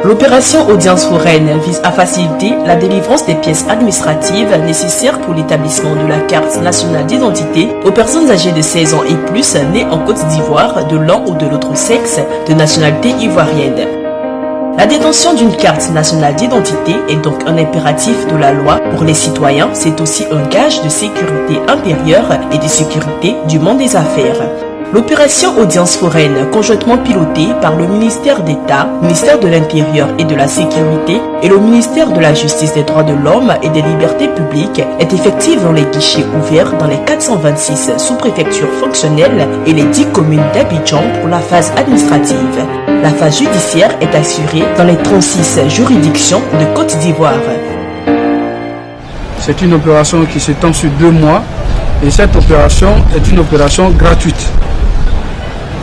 L'opération Audience foraine vise à faciliter la délivrance des pièces administratives nécessaires pour l'établissement de la carte nationale d'identité aux personnes âgées de 16 ans et plus nées en Côte d'Ivoire de l'un ou de l'autre sexe de nationalité ivoirienne. La détention d'une carte nationale d'identité est donc un impératif de la loi pour les citoyens. C'est aussi un gage de sécurité intérieure et de sécurité du monde des affaires. L'opération Audience foraine, conjointement pilotée par le ministère d'État, ministère de l'Intérieur et de la Sécurité et le ministère de la Justice, des Droits de l'Homme et des Libertés publiques, est effective dans les guichets ouverts dans les 426 sous-préfectures fonctionnelles et les 10 communes d'Abidjan pour la phase administrative. La phase judiciaire est assurée dans les 36 juridictions de Côte d'Ivoire. C'est une opération qui s'étend sur 2 mois et cette opération est une opération gratuite.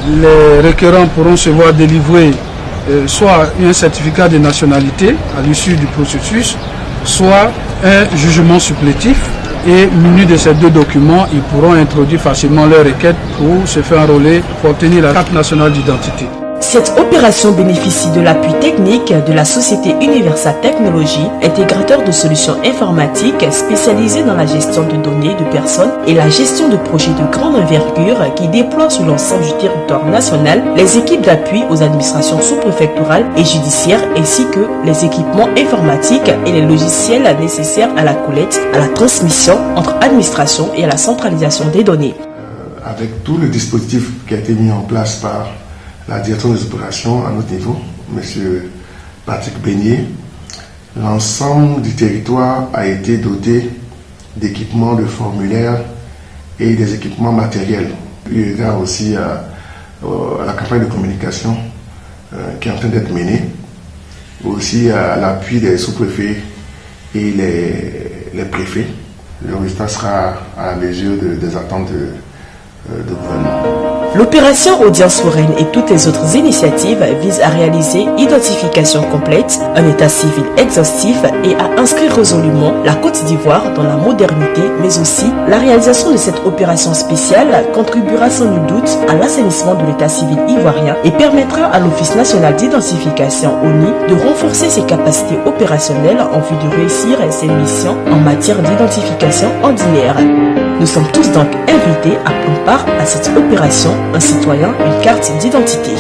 Les requérants pourront se voir délivrer soit un certificat de nationalité à l'issue du processus, soit un jugement supplétif. Et munis de ces 2 documents, ils pourront introduire facilement leur requête pour se faire enrôler pour obtenir la carte nationale d'identité. Cette opération bénéficie de l'appui technique de la société Universal Technologies, intégrateur de solutions informatiques spécialisées dans la gestion de données de personnes et la gestion de projets de grande envergure qui déploie sur l'ensemble du territoire national les équipes d'appui aux administrations sous-préfectorales et judiciaires ainsi que les équipements informatiques et les logiciels nécessaires à la collecte, à la transmission entre administrations et à la centralisation des données. Avec tout le dispositif qui a été mis en place par la direction des opérations à notre niveau, M. Patrick Beignet, l'ensemble du territoire a été doté d'équipements de formulaires et des équipements matériels. Eu égard aussi à la campagne de communication qui est en train d'être menée, aussi à l'appui des sous-préfets et les préfets. Le résultat sera à la mesure des attentes de gouvernement. L'opération Audience foraine et toutes les autres initiatives visent à réaliser identification complète, un état civil exhaustif et à inscrire résolument la Côte d'Ivoire dans la modernité, mais aussi la réalisation de cette opération spéciale contribuera sans nul doute à l'assainissement de l'état civil ivoirien et permettra à l'Office national d'identification ONI de renforcer ses capacités opérationnelles en vue de réussir ses missions en matière d'identification ordinaire. Nous sommes tous donc invités à prendre part à cette opération, un citoyen, une carte d'identité.